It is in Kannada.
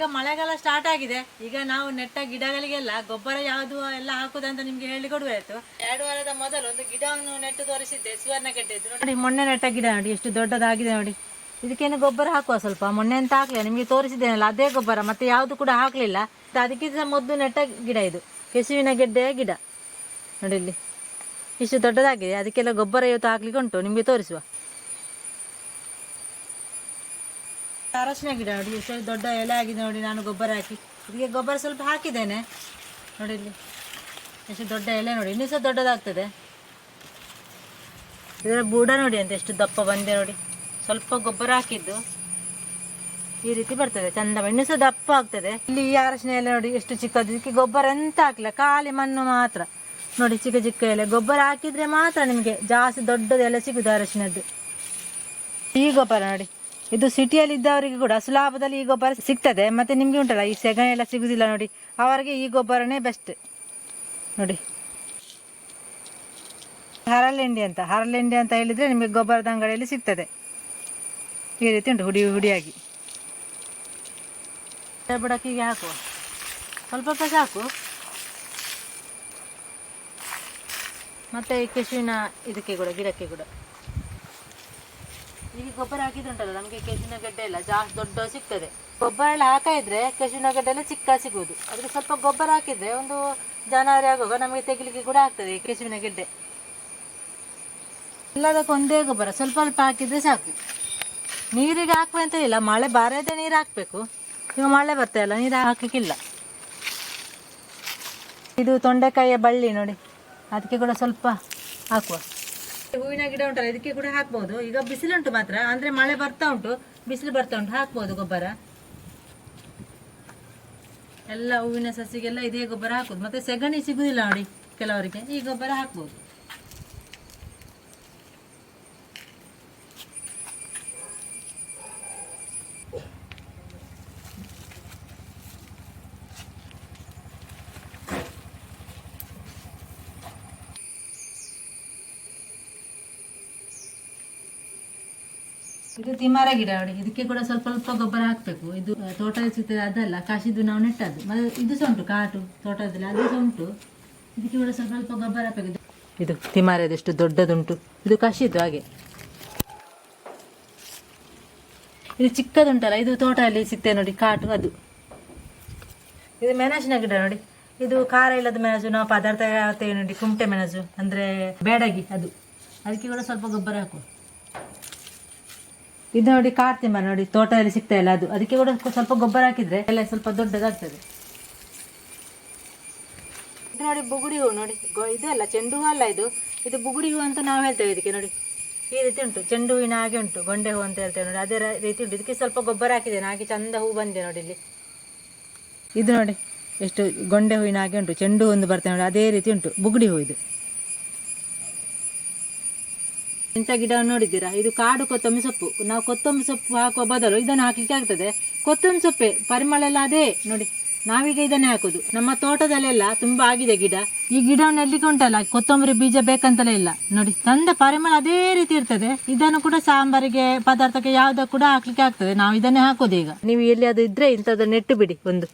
ಈಗ ಮಳೆಗಾಲ ಸ್ಟಾರ್ಟ್ ಆಗಿದೆ. ಈಗ ನಾವು ನೆಟ್ಟ ಗಿಡಗಳಿಗೆಲ್ಲ ಗೊಬ್ಬರ ಯಾವುದು ಎಲ್ಲ ಹಾಕುದಂತ ನಿಮ್ಗೆ ಹೇಳಿಕೊಡ್ಬೇಕು. 2 ವಾರದ ಮೊದಲು ಒಂದು ಗಿಡವನ್ನು ನೆಟ್ಟು ತೋರಿಸಿದ್ದೆ, ಸುವರ್ಣಗೆಡ್ಡೆದು. ನೋಡಿ ಮೊನ್ನೆ ನೆಟ್ಟ ಗಿಡ ನೋಡಿ ಎಷ್ಟು ದೊಡ್ಡದಾಗಿದೆ ನೋಡಿ. ಇದಕ್ಕೇನು ಗೊಬ್ಬರ ಹಾಕುವ ಸ್ವಲ್ಪ, ಮೊನ್ನೆ ಅಂತ ಹಾಕ್ಲಿಲ್ಲ, ನಿಮ್ಗೆ ತೋರಿಸಿದ್ದೇನಲ್ಲ ಅದೇ ಗೊಬ್ಬರ, ಮತ್ತೆ ಯಾವುದು ಕೂಡ ಹಾಕ್ಲಿಲ್ಲ. ಅದಕ್ಕಿಂತ ಮೊದಲು ನೆಟ್ಟ ಗಿಡ ಇದು, ಕೆಸುವಿನ ಗೆಡ್ಡೆಯ ಗಿಡ ನೋಡಿ. ಇಲ್ಲಿ ಇಷ್ಟು ದೊಡ್ಡದಾಗಿದೆ, ಅದಕ್ಕೆಲ್ಲ ಗೊಬ್ಬರ ಇವತ್ತು ಹಾಕ್ಲಿಕ್ಕೆ ಉಂಟು, ನಿಮ್ಗೆ ತೋರಿಸುವ. ಅರಶಿನ ಗಿಡ ನೋಡಿ, ಎಷ್ಟು ದೊಡ್ಡ ಎಲೆ ಆಗಿದೆ ನೋಡಿ. ನಾನು ಗೊಬ್ಬರ ಹಾಕಿ ಇದಕ್ಕೆ ಗೊಬ್ಬರ ಸ್ವಲ್ಪ ಹಾಕಿದ್ದೇನೆ ನೋಡಿ. ಇಲ್ಲಿ ಎಷ್ಟು ದೊಡ್ಡ ಎಲೆ ನೋಡಿ, ಇನ್ನೂ ಸಹ ದೊಡ್ಡದಾಗ್ತದೆ. ಇದರ ಬೂಡ ನೋಡಿ ಅಂತ ಎಷ್ಟು ದಪ್ಪ ಬಂದೆ ನೋಡಿ. ಸ್ವಲ್ಪ ಗೊಬ್ಬರ ಹಾಕಿದ್ದು ಈ ರೀತಿ ಬರ್ತದೆ ಚಂದ, ಇನ್ನೂ ಸಹ ದಪ್ಪ ಆಗ್ತದೆ. ಇಲ್ಲಿ ಈ ಅರಶಿನ ಎಲೆ ನೋಡಿ ಎಷ್ಟು ಚಿಕ್ಕದು, ಇದಕ್ಕೆ ಗೊಬ್ಬರ ಎಂತ ಹಾಕಿಲ್ಲ, ಖಾಲಿ ಮಣ್ಣು ಮಾತ್ರ ನೋಡಿ. ಚಿಕ್ಕ ಚಿಕ್ಕ ಎಲೆ, ಗೊಬ್ಬರ ಹಾಕಿದ್ರೆ ಮಾತ್ರ ನಿಮಗೆ ಜಾಸ್ತಿ ದೊಡ್ಡದು ಎಲೆ ಸಿಗುದು ಅರಶಿನದ್ದು. ಈ ಗೊಬ್ಬರ ನೋಡಿ, ಇದು ಸಿಟಿಯಲ್ಲಿ ಇದ್ದವರಿಗೆ ಕೂಡ ಸುಲಭದಲ್ಲಿ ಈ ಗೊಬ್ಬರ ಸಿಗ್ತದೆ. ಮತ್ತೆ ನಿಮ್ಗೆ ಉಂಟಲ್ಲ ಈ ಸೆಗಣಿ ಎಲ್ಲ ಸಿಗುದಿಲ್ಲ ನೋಡಿ, ಅವರಿಗೆ ಈ ಗೊಬ್ಬರನೇ ಬೆಸ್ಟ್ ನೋಡಿ. ಹರಳೆಂಡಿ ಅಂತ ಹೇಳಿದ್ರೆ ನಿಮಗೆ ಗೊಬ್ಬರದ ಅಂಗಡಿಯಲ್ಲಿ ಸಿಗ್ತದೆ. ಈ ರೀತಿ ಉಂಟು ಹುಡಿ ಹುಡಿಯಾಗಿ. ಬುಡಕ್ಕಿಗೆ ಹಾಕುವ, ಸ್ವಲ್ಪ ಸಾಕು. ಮತ್ತೆ ಈ ಕೆಸುವಿನ ಇದಕ್ಕೆ ಕೂಡ, ಗಿಡಕ್ಕೆ ಕೂಡ ಈಗ ಗೊಬ್ಬರ ಹಾಕಿದ್ರುಂಟಲ್ಲ ನಮಗೆ ಕೆಸುವಿನ ಗಡ್ಡೆ ಎಲ್ಲ ಜಾಸ್ತಿ ದೊಡ್ಡ ಸಿಗ್ತದೆ. ಗೊಬ್ಬರ ಎಲ್ಲ ಹಾಕಿದ್ರೆ ಕೆಸುವಿನ ಗಡ್ಡೆ ಎಲ್ಲ ಚಿಕ್ಕ ಸಿಗುವುದು. ಅದಕ್ಕೆ ಸ್ವಲ್ಪ ಗೊಬ್ಬರ ಹಾಕಿದ್ರೆ ಒಂದು ಜನವರಿ ಆಗುವಾಗ ನಮಗೆ ತೆಗಿಲಿಕ್ಕೆ ಕೂಡ ಆಗ್ತದೆ ಈ ಕೆಸುವಿನ ಗೆಡ್ಡೆ. ಎಲ್ಲದಕ್ಕೆ ಒಂದೇ ಗೊಬ್ಬರ, ಸ್ವಲ್ಪ ಸ್ವಲ್ಪ ಹಾಕಿದ್ರೆ ಸಾಕು. ನೀರಿಗೆ ಹಾಕುವ ಅಂತ ಇಲ್ಲ, ಮಳೆ ಬಾರದೆ ನೀರು ಹಾಕಬೇಕು. ಈಗ ಮಳೆ ಬರ್ತಾ ಇಲ್ಲ, ನೀರು ಹಾಕಲಿಕ್ಕಿಲ್ಲ. ಇದು ತೊಂಡೆಕಾಯಿಯ ಬಳ್ಳಿ ನೋಡಿ, ಅದಕ್ಕೆ ಕೂಡ ಸ್ವಲ್ಪ ಹಾಕುವ. ಹೂವಿನ ಗಿಡ ಉಂಟಲ್ಲ ಇದಕ್ಕೆ ಕೂಡ ಹಾಕ್ಬಹುದು. ಈಗ ಬಿಸಿಲುಂಟು ಮಾತ್ರ, ಅಂದ್ರೆ ಮಳೆ ಬರ್ತಾ ಉಂಟು, ಬಿಸಿಲು ಬರ್ತಾ ಉಂಟು, ಹಾಕ್ಬಹುದು ಗೊಬ್ಬರ. ಎಲ್ಲ ಹೂವಿನ ಸಸಿಗೆಲ್ಲ ಇದೇ ಗೊಬ್ಬರ ಹಾಕುದು. ಮತ್ತೆ ಸೆಗಣಿ ಸಿಗುದಿಲ್ಲ ನೋಡಿ ಕೆಲವರಿಗೆ, ಈ ಗೊಬ್ಬರ ಹಾಕ್ಬಹುದು. ಇದು ತಿಮರ ಗಿಡ ನೋಡಿ, ಇದಕ್ಕೆ ಕೂಡ ಸ್ವಲ್ಪ ಸ್ವಲ್ಪ ಗೊಬ್ಬರ ಹಾಕ್ಬೇಕು. ಇದು ತೋಟದಲ್ಲಿ ಸಿಗ್ತದೆ ಅದಲ್ಲ, ಕಾಶಿದ್ದು ನಾವು ನೆಟ್ಟದ್ದು. ಮತ್ತೆ ಇದು ಸಹ ಉಂಟು ಕಾಟು ತೋಟದಲ್ಲಿ, ಅದು ಸಹ ಉಂಟು. ಇದಕ್ಕೆ ಕೂಡ ಸ್ವಲ್ಪ ಸ್ವಲ್ಪ ಗೊಬ್ಬರ ಹಾಕಬೇಕು. ಇದು ತಿಮರದು ಎಷ್ಟು ದೊಡ್ಡದುಂಟು, ಇದು ಕಾಶಿದ್ದು ಹಾಗೆ. ಇದು ಚಿಕ್ಕದುಂಟಲ್ಲ, ಇದು ತೋಟದಲ್ಲಿ ಸಿಗ್ತದೆ ನೋಡಿ ಕಾಟು, ಅದು. ಇದು ಮೆಣಸಿನ ಗಿಡ ನೋಡಿ, ಇದು ಖಾರ ಇಲ್ಲದ ಮೆಣಸು, ನಾವು ಪದಾರ್ಥ ಹಾಕ್ತೇವೆ ನೋಡಿ, ಕುಮಟೆ ಮೆಣಸು ಅಂದ್ರೆ ಬೇಡಗಿ, ಅದು. ಅದಕ್ಕೆ ಕೂಡ ಸ್ವಲ್ಪ ಗೊಬ್ಬರ ಹಾಕುವ. ಇದು ನೋಡಿ ಕಾರ್ತಿಂಬ ನೋಡಿ, ತೋಟದಲ್ಲಿ ಸಿಗ್ತಾ ಇಲ್ಲ ಅದು, ಅದಕ್ಕೆ ಕೂಡ ಸ್ವಲ್ಪ ಗೊಬ್ಬರ ಹಾಕಿದ್ರೆ ಎಲ್ಲ ಸ್ವಲ್ಪ ದೊಡ್ಡದಾಗ್ತದೆ. ಇದು ನೋಡಿ ಬುಗುಡಿ ಹೂ ನೋಡಿ, ಇದು ಅಲ್ಲ ಚೆಂಡು ಹೂ ಅಲ್ಲ, ಇದು ಬುಗುಡಿ ಹೂ ಅಂತ ನಾವು ಹೇಳ್ತೇವೆ ಇದಕ್ಕೆ ನೋಡಿ. ಈ ರೀತಿ ಉಂಟು, ಚೆಂಡು ಹೂವಿನ ಹಾಗೆ ಉಂಟು, ಗೊಂಡೆ ಹೂ ಅಂತ ಹೇಳ್ತೇವೆ ನೋಡಿ, ಅದೇ ರೀತಿ ಉಂಟು. ಇದಕ್ಕೆ ಸ್ವಲ್ಪ ಗೊಬ್ಬರ ಹಾಕಿದ್ದೇನೆ, ಹಾಗೆ ಚಂದ ಹೂ ಬಂದಿದೆ ನೋಡಿ. ಇಲ್ಲಿ ಇದು ನೋಡಿ ಎಷ್ಟು ಗೊಂಡೆ ಹೂವಿನ ಹಾಗೆ ಉಂಟು, ಚೆಂಡು ಹೂ ಒಂದು ಬರ್ತೇವೆ ನೋಡಿ, ಅದೇ ರೀತಿ ಉಂಟು ಬುಗುಡಿ ಹೂ. ಇದು ಇಂಥ ಗಿಡವನ್ನು ನೋಡಿದ್ದೀರಾ, ಇದು ಕಾಡು ಕೊತ್ತಂಬರಿ ಸೊಪ್ಪು. ನಾವು ಕೊತ್ತಂಬರಿ ಸೊಪ್ಪು ಹಾಕುವ ಬದಲು ಇದನ್ನು ಹಾಕ್ಲಿಕ್ಕೆ ಆಗ್ತದೆ. ಕೊತ್ತಂಬರಿ ಸೊಪ್ಪೆ ಪರಿಮಳ ಎಲ್ಲ ಅದೇ ನೋಡಿ, ನಾವೀಗ ಇದನ್ನೇ ಹಾಕೋದು. ನಮ್ಮ ತೋಟದಲ್ಲೆಲ್ಲ ತುಂಬಾ ಆಗಿದೆ ಗಿಡ. ಈ ಗಿಡವನ್ನು ಎಲ್ಲಿಗೆ ಉಂಟಲ್ಲ ಕೊತ್ತಂಬರಿ ಬೀಜ ಬೇಕಂತಲೇ ಇಲ್ಲ ನೋಡಿ, ಚಂದ ಪರಿಮಳ ಅದೇ ರೀತಿ ಇರ್ತದೆ. ಇದನ್ನು ಕೂಡ ಸಾಂಬಾರಿಗೆ ಪದಾರ್ಥಕ್ಕೆ ಯಾವ್ದಕ್ಕೆ ಕೂಡ ಹಾಕ್ಲಿಕ್ಕೆ ಆಗ್ತದೆ. ನಾವು ಇದನ್ನೇ ಹಾಕೋದು. ಈಗ ನೀವು ಎಲ್ಲಿ ಅದು ಇದ್ರೆ ಇಂಥದ್ದು ನೆಟ್ಟು ಬಿಡಿ ಒಂದು.